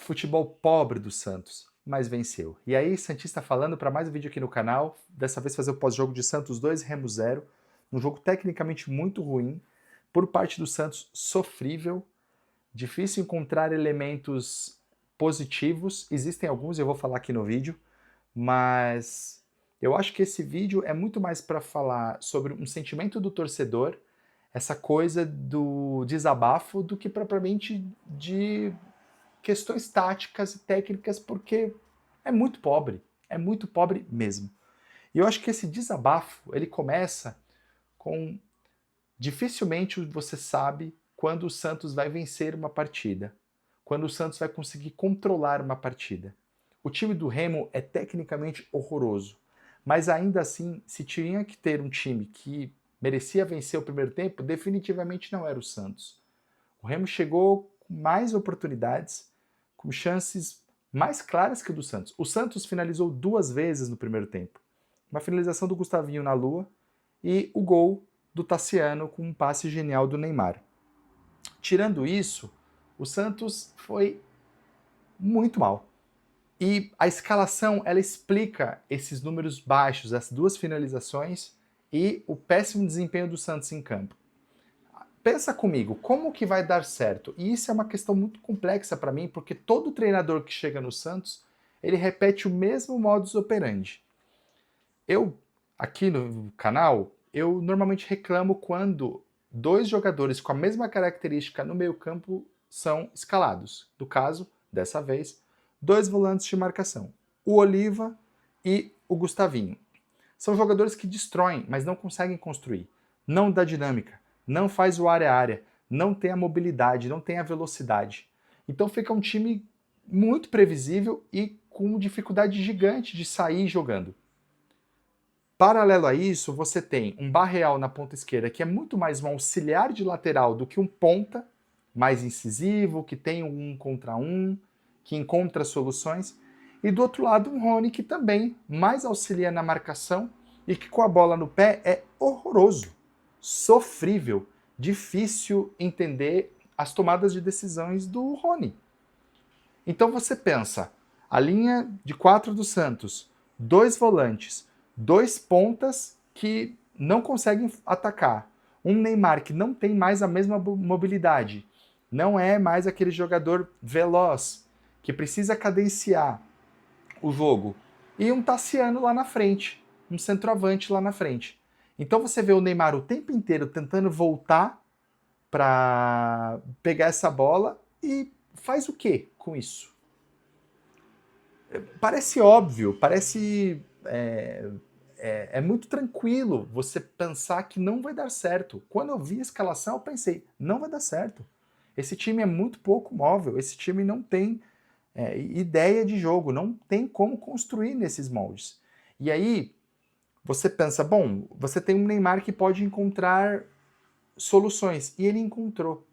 Futebol pobre do Santos, mas venceu. E aí, Santista falando para mais um vídeo aqui no canal, dessa vez fazer o pós-jogo de Santos 2, Remo 0, um jogo tecnicamente muito ruim, por parte do Santos sofrível, difícil encontrar elementos positivos, existem alguns, eu vou falar aqui no vídeo, mas eu acho que esse vídeo é muito mais para falar sobre um sentimento do torcedor, essa coisa do desabafo, do que propriamente de questões táticas e técnicas, porque é muito pobre mesmo. E eu acho que esse desabafo, ele começa com dificilmente você sabe quando o Santos vai vencer uma partida, quando o Santos vai conseguir controlar uma partida. O time do Remo é tecnicamente horroroso, mas ainda assim, se tinha que ter um time que merecia vencer o primeiro tempo, definitivamente não era o Santos. O Remo chegou com mais oportunidades, com chances mais claras que o do Santos. O Santos finalizou 2 vezes no primeiro tempo. Uma finalização do Gustavinho na lua e o gol do Tassiano com um passe genial do Neymar. Tirando isso, o Santos foi muito mal. E a escalação, ela explica esses números baixos, as 2 finalizações e o péssimo desempenho do Santos em campo. Pensa comigo, como que vai dar certo? E isso é uma questão muito complexa para mim, porque todo treinador que chega no Santos, ele repete o mesmo modus operandi. Eu, aqui no canal, eu normalmente reclamo quando 2 jogadores com a mesma característica no meio campo são escalados. No caso, dessa vez, 2 volantes de marcação, o Oliva e o Gustavinho. São jogadores que destroem, mas não conseguem construir. Não dá dinâmica, não faz o área a área, não tem a mobilidade, não tem a velocidade. Então fica um time muito previsível e com dificuldade gigante de sair jogando. Paralelo a isso, você tem um Barreal na ponta esquerda, que é muito mais um auxiliar de lateral do que um ponta, mais incisivo, que tem um contra um, que encontra soluções. E do outro lado, um Rony que também mais auxilia na marcação e que com a bola no pé é horroroso, sofrível, difícil entender as tomadas de decisões do Rony. Então você pensa, a linha de 4 do Santos, 2 volantes, 2 pontas que não conseguem atacar, um Neymar que não tem mais a mesma mobilidade, não é mais aquele jogador veloz, que precisa cadenciar o jogo, e um Tassiano lá na frente, um centroavante lá na frente. Então você vê o Neymar o tempo inteiro tentando voltar para pegar essa bola e faz o que com isso? Parece óbvio, parece é muito tranquilo você pensar que não vai dar certo. Quando eu vi a escalação, eu pensei, não vai dar certo. Esse time é muito pouco móvel, esse time não tem ideia de jogo, não tem como construir nesses moldes. E aí você pensa, bom, você tem um Neymar que pode encontrar soluções, e ele encontrou.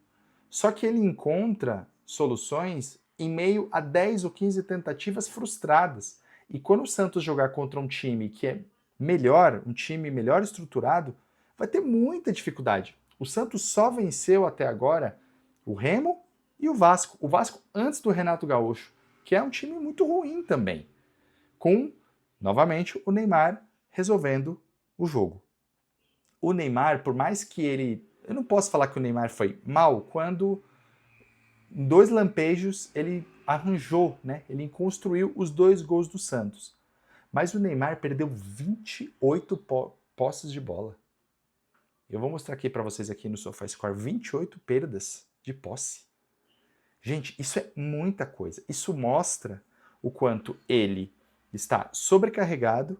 Só que ele encontra soluções em meio a 10 ou 15 tentativas frustradas. E quando o Santos jogar contra um time que é melhor, um time melhor estruturado, vai ter muita dificuldade. O Santos só venceu até agora o Remo e o Vasco. O Vasco antes do Renato Gaúcho, que é um time muito ruim também. Com, novamente, o Neymar resolvendo o jogo. O Neymar, por mais que ele... Eu não posso falar que o Neymar foi mal quando em 2 lampejos ele arranjou, né? Ele construiu os 2 gols do Santos. Mas o Neymar perdeu 28 posses de bola. Eu vou mostrar aqui para vocês aqui no SofaScore 28 perdas de posse. Gente, isso é muita coisa. Isso mostra o quanto ele está sobrecarregado,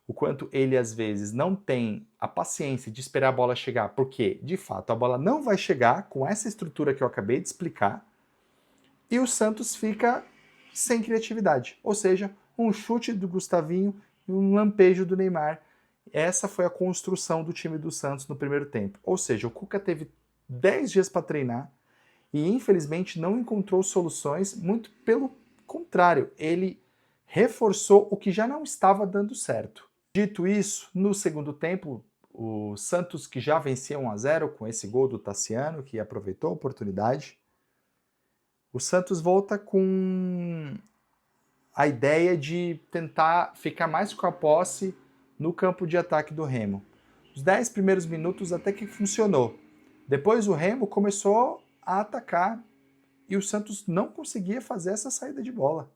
o quanto ele às vezes não tem a paciência de esperar a bola chegar, porque de fato a bola não vai chegar com essa estrutura que eu acabei de explicar, e o Santos fica sem criatividade, ou seja, um chute do Gustavinho e um lampejo do Neymar. Essa foi a construção do time do Santos no primeiro tempo. Ou seja, o Cuca teve 10 dias para treinar e infelizmente não encontrou soluções, muito pelo contrário, ele reforçou o que já não estava dando certo. Dito isso, no segundo tempo, o Santos, que já vencia 1 a 0 com esse gol do Tassiano, que aproveitou a oportunidade, o Santos volta com a ideia de tentar ficar mais com a posse no campo de ataque do Remo. Os 10 primeiros minutos até que funcionou. Depois o Remo começou a atacar e o Santos não conseguia fazer essa saída de bola.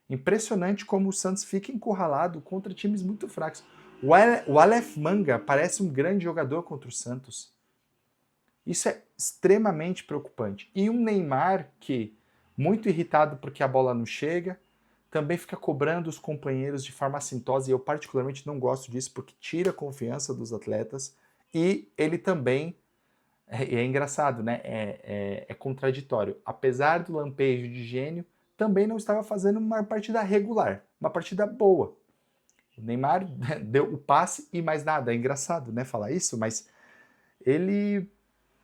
Impressionante como o Santos fica encurralado contra times muito fracos. O Aleph Manga parece um grande jogador contra o Santos. Isso é extremamente preocupante. E um Neymar que, muito irritado porque a bola não chega, também fica cobrando os companheiros de forma assintosa, e eu particularmente não gosto disso porque tira a confiança dos atletas, e ele também, é engraçado, né? É contraditório. Apesar do lampejo de gênio, também não estava fazendo uma partida regular, uma partida boa. O Neymar deu o passe e mais nada. É engraçado, né, falar isso, mas ele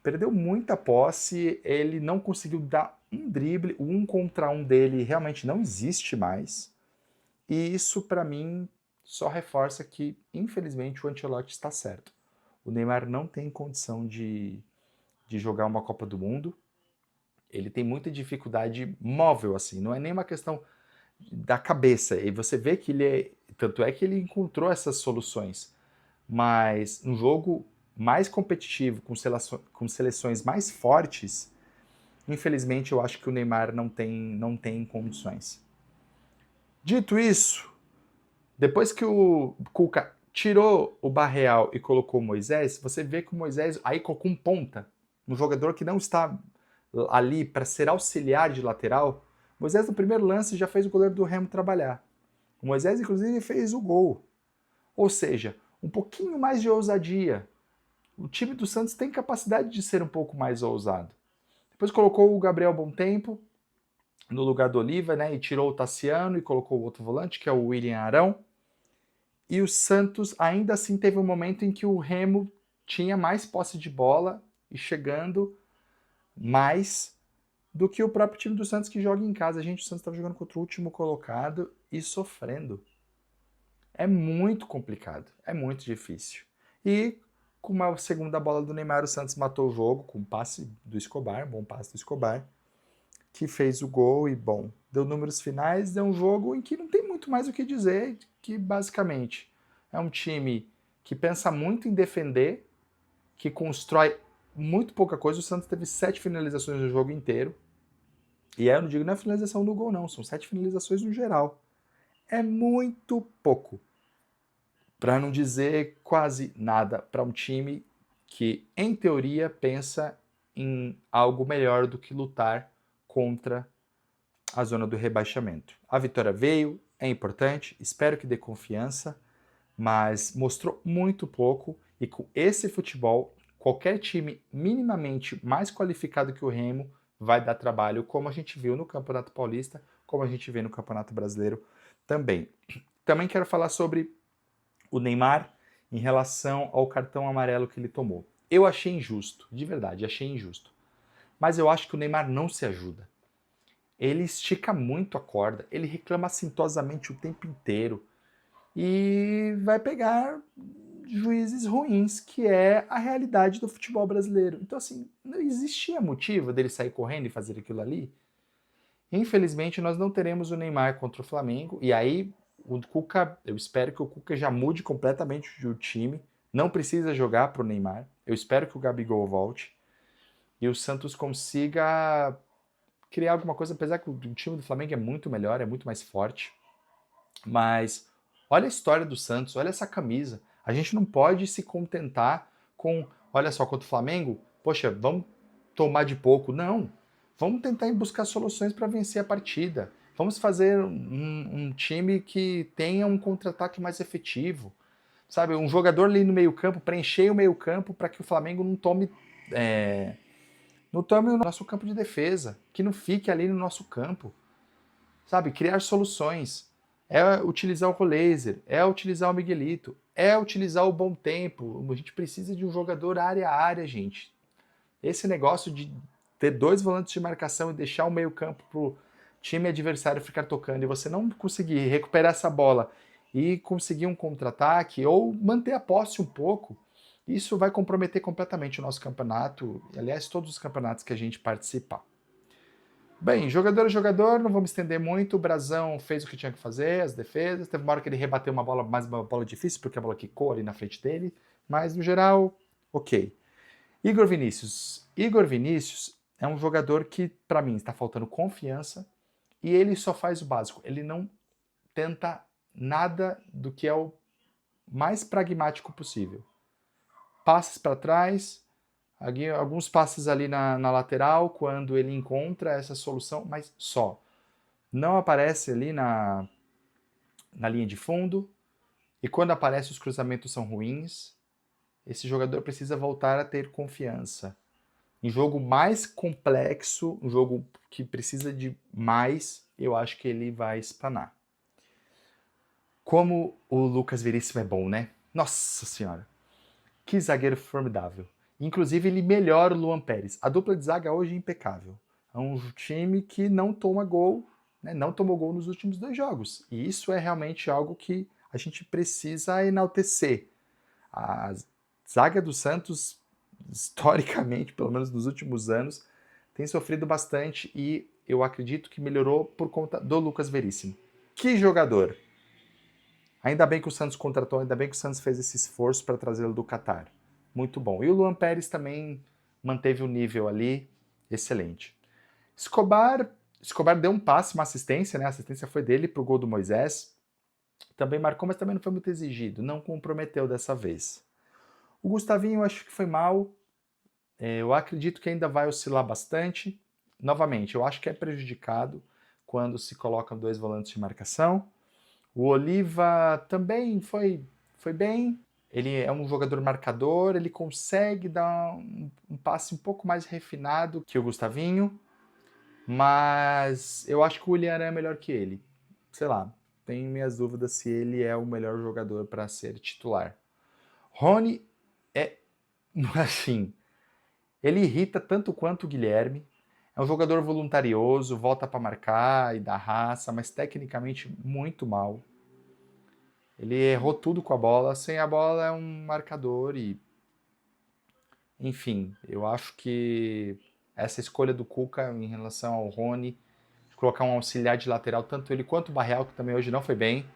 perdeu muita posse, ele não conseguiu dar um drible, o 1 contra 1 dele realmente não existe mais. E isso, para mim, só reforça que, infelizmente, o Ancelotti está certo. O Neymar não tem condição de jogar uma Copa do Mundo. Ele tem muita dificuldade móvel, assim, não é nem uma questão da cabeça. E você vê que ele é. Tanto é que ele encontrou essas soluções. Mas um jogo mais competitivo, com seleções mais fortes, infelizmente eu acho que o Neymar não tem condições. Dito isso, depois que o Cuca tirou o Barreal e colocou o Moisés, você vê que o Moisés aí colocou um ponta, um jogador que não está ali para ser auxiliar de lateral. O Moisés no primeiro lance já fez o goleiro do Remo trabalhar. O Moisés, inclusive, fez o gol. Ou seja, um pouquinho mais de ousadia. O time do Santos tem capacidade de ser um pouco mais ousado. Depois colocou o Gabriel Bontempo no lugar do Oliva, né? E tirou o Tassiano e colocou o outro volante, que é o William Arão. E o Santos ainda assim teve um momento em que o Remo tinha mais posse de bola e chegando mais do que o próprio time do Santos que joga em casa. O Santos estava jogando contra o último colocado e sofrendo. É muito complicado, é muito difícil. E com uma segunda bola do Neymar, o Santos matou o jogo com um passe do Escobar, um bom passe do Escobar, que fez o gol e, bom, deu números finais, deu um jogo em que não tem muito mais o que dizer, que basicamente é um time que pensa muito em defender, que constrói muito pouca coisa. O Santos teve 7 finalizações no jogo inteiro, e aí eu não digo não é finalização do gol não, são 7 finalizações no geral. É muito pouco. Para não dizer quase nada para um time que, em teoria, pensa em algo melhor do que lutar contra a zona do rebaixamento. A vitória veio, é importante, espero que dê confiança, mas mostrou muito pouco, e com esse futebol, qualquer time minimamente mais qualificado que o Remo vai dar trabalho, como a gente viu no Campeonato Paulista, como a gente vê no Campeonato Brasileiro também. Também quero falar sobre o Neymar em relação ao cartão amarelo que ele tomou. Eu achei injusto, de verdade, achei injusto. Mas eu acho que o Neymar não se ajuda. Ele estica muito a corda, ele reclama assintosamente o tempo inteiro e vai pegar juízes ruins, que é a realidade do futebol brasileiro. Então, assim, não existia motivo dele sair correndo e fazer aquilo ali. Infelizmente, nós não teremos o Neymar contra o Flamengo, e aí o Cuca, eu espero que o Cuca já mude completamente o time, não precisa jogar para o Neymar, eu espero que o Gabigol volte, e o Santos consiga criar alguma coisa, apesar que o time do Flamengo é muito melhor, é muito mais forte, mas olha a história do Santos, olha essa camisa, a gente não pode se contentar com, olha só, contra o Flamengo, poxa, vamos tomar de pouco, não. Vamos tentar buscar soluções para vencer a partida. Vamos fazer um time que tenha um contra-ataque mais efetivo. Sabe, um jogador ali no meio-campo, preencher o meio-campo para que o Flamengo não tome o nosso campo de defesa, que não fique ali no nosso campo. Sabe, criar soluções. É utilizar o Roleiser, é utilizar o Miguelito, é utilizar o Bom Tempo. A gente precisa de um jogador área a área, gente. Esse negócio de ter 2 volantes de marcação e deixar o meio-campo pro time adversário ficar tocando e você não conseguir recuperar essa bola e conseguir um contra-ataque ou manter a posse um pouco, isso vai comprometer completamente o nosso campeonato, e aliás, todos os campeonatos que a gente participar. Bem, jogador a jogador, não vou me estender muito. O Brazão fez o que tinha que fazer, as defesas. Teve uma hora que ele rebateu uma bola, mais uma bola difícil, porque a bola quicou ali na frente dele. Mas, no geral, ok. Igor Vinícius. Igor Vinícius é um jogador que, para mim, está faltando confiança e ele só faz o básico. Ele não tenta nada do que é o mais pragmático possível. Passes para trás, alguns passes ali na lateral, quando ele encontra essa solução, mas só. Não aparece ali na linha de fundo, e quando aparece os cruzamentos são ruins. Esse jogador precisa voltar a ter confiança. Em jogo mais complexo, um jogo que precisa de mais, eu acho que ele vai espanar. Como o Lucas Veríssimo é bom, né? Nossa senhora! Que zagueiro formidável. Inclusive, ele melhora o Luan Pérez. A dupla de zaga hoje é impecável. É um time que não toma gol, né? Não tomou gol nos últimos 2 jogos. E isso é realmente algo que a gente precisa enaltecer. A zaga do Santos, historicamente, pelo menos nos últimos anos, tem sofrido bastante e eu acredito que melhorou por conta do Lucas Veríssimo. Que jogador! Ainda bem que o Santos contratou, ainda bem que o Santos fez esse esforço para trazê-lo do Catar. Muito bom. E o Luan Pérez também manteve o nível ali, excelente. Escobar deu um passe, uma assistência, né? A assistência foi dele para o gol do Moisés. Também marcou, mas também não foi muito exigido. Não comprometeu dessa vez. O Gustavinho eu acho que foi mal. Eu acredito que ainda vai oscilar bastante. Novamente, eu acho que é prejudicado quando se colocam 2 volantes de marcação. O Oliva também foi bem. Ele é um jogador marcador, ele consegue dar um passe um pouco mais refinado que o Gustavinho, mas eu acho que o Willian é melhor que ele. Sei lá, tenho minhas dúvidas se ele é o melhor jogador para ser titular. Rony é, assim, ele irrita tanto quanto o Guilherme. É um jogador voluntarioso, volta para marcar e dá raça, mas tecnicamente muito mal. Ele errou tudo com a bola, sem a bola é um marcador e... Enfim, eu acho que essa escolha do Cuca em relação ao Rony, de colocar um auxiliar de lateral, tanto ele quanto o Barreal, que também hoje não foi bem,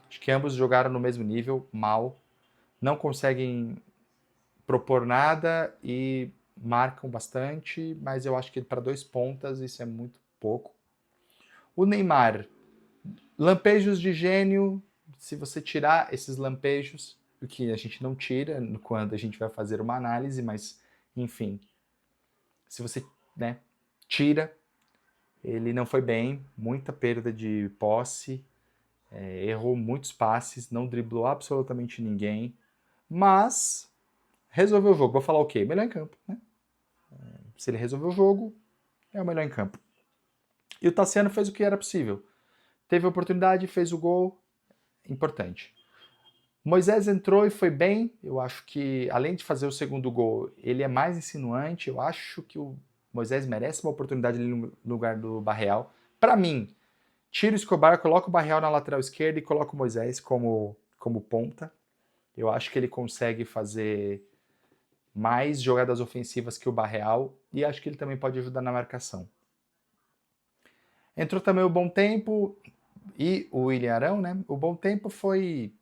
acho que ambos jogaram no mesmo nível, mal, não conseguem propor nada e marcam bastante, mas eu acho que para 2 pontas isso é muito pouco. O Neymar, lampejos de gênio, se você tirar esses lampejos, o que a gente não tira quando a gente vai fazer uma análise, mas enfim, se você, né, tira, ele não foi bem, muita perda de posse, errou muitos passes, não driblou absolutamente ninguém, mas resolveu o jogo. Vou falar o quê? Melhor em campo, né? Se ele resolveu o jogo, é o melhor em campo. E o Tassiano fez o que era possível. Teve a oportunidade, fez o gol, importante. Moisés entrou e foi bem. Eu acho que, além de fazer o segundo gol, ele é mais insinuante. Eu acho que o Moisés merece uma oportunidade ali no lugar do Barreal. Para mim, tira o Escobar, coloca o Barreal na lateral esquerda e coloca o Moisés como ponta. Eu acho que ele consegue fazer mais jogadas ofensivas que o Barreal e acho que ele também pode ajudar na marcação. Entrou também o Bom Tempo e o Willian Arão, né? O Bom Tempo foi...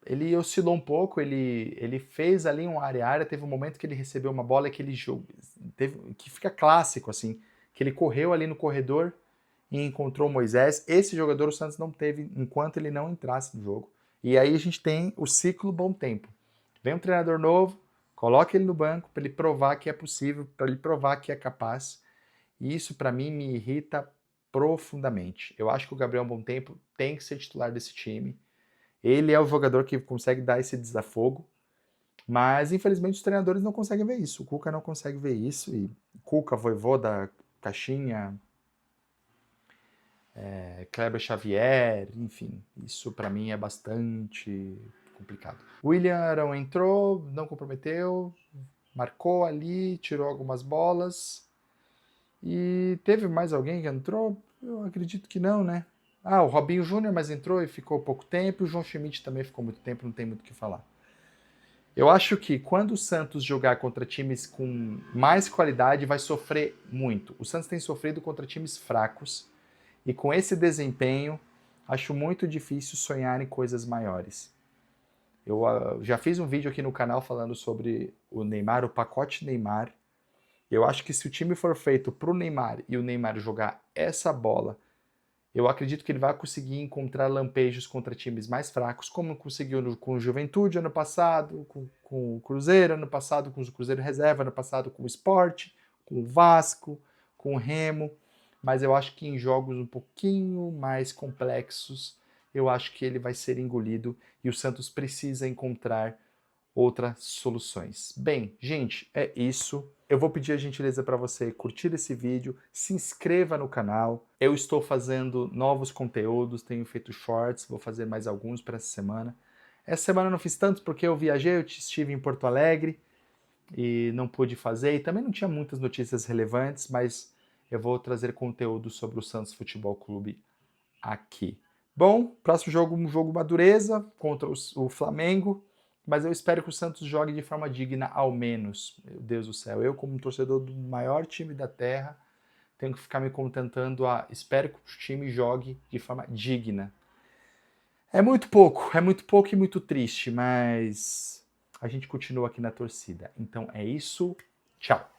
Ele oscilou um pouco, ele fez ali um área-área, teve um momento que ele recebeu uma bola que ele que fica clássico, assim, que ele correu ali no corredor e encontrou o Moisés. Esse jogador o Santos não teve enquanto ele não entrasse no jogo. E aí a gente tem o ciclo Bom Tempo. Vem um treinador novo, coloca ele no banco para ele provar que é possível, para ele provar que é capaz. E isso para mim me irrita profundamente. Eu acho que o Gabriel Bom Tempo tem que ser titular desse time. Ele é o jogador que consegue dar esse desafogo, mas infelizmente os treinadores não conseguem ver isso. O Cuca não consegue ver isso, e Cuca, Vojvoda, Caixinha, Kleber Xavier, enfim, isso para mim é bastante complicado. O Willian Arão entrou, não comprometeu, marcou ali, tirou algumas bolas, e teve mais alguém que entrou? Eu acredito que não, né? Ah, o Robinho Júnior, mas entrou e ficou pouco tempo. O João Schmidt também ficou muito tempo, não tem muito o que falar. Eu acho que quando o Santos jogar contra times com mais qualidade, vai sofrer muito. O Santos tem sofrido contra times fracos e com esse desempenho, acho muito difícil sonhar em coisas maiores. Eu já fiz um vídeo aqui no canal falando sobre o Neymar, o pacote Neymar. Eu acho que se o time for feito para o Neymar e o Neymar jogar essa bola, eu acredito que ele vai conseguir encontrar lampejos contra times mais fracos, como conseguiu com o Juventude ano passado, com o Cruzeiro ano passado, com o Cruzeiro Reserva ano passado, com o Sport, com o Vasco, com o Remo. Mas eu acho que em jogos um pouquinho mais complexos, eu acho que ele vai ser engolido e o Santos precisa encontrar outras soluções. Bem, gente, é isso. Eu vou pedir a gentileza para você curtir esse vídeo, se inscreva no canal. Eu estou fazendo novos conteúdos, tenho feito shorts, vou fazer mais alguns para essa semana. Essa semana eu não fiz tantos porque eu viajei, eu estive em Porto Alegre e não pude fazer, e também não tinha muitas notícias relevantes, mas eu vou trazer conteúdo sobre o Santos Futebol Clube aqui. Bom, próximo jogo, um jogo Madureza contra o Flamengo, mas eu espero que o Santos jogue de forma digna, ao menos. Meu Deus do céu, eu como torcedor do maior time da Terra, tenho que ficar me contentando espero que o time jogue de forma digna. É muito pouco e muito triste, mas a gente continua aqui na torcida. Então é isso, tchau!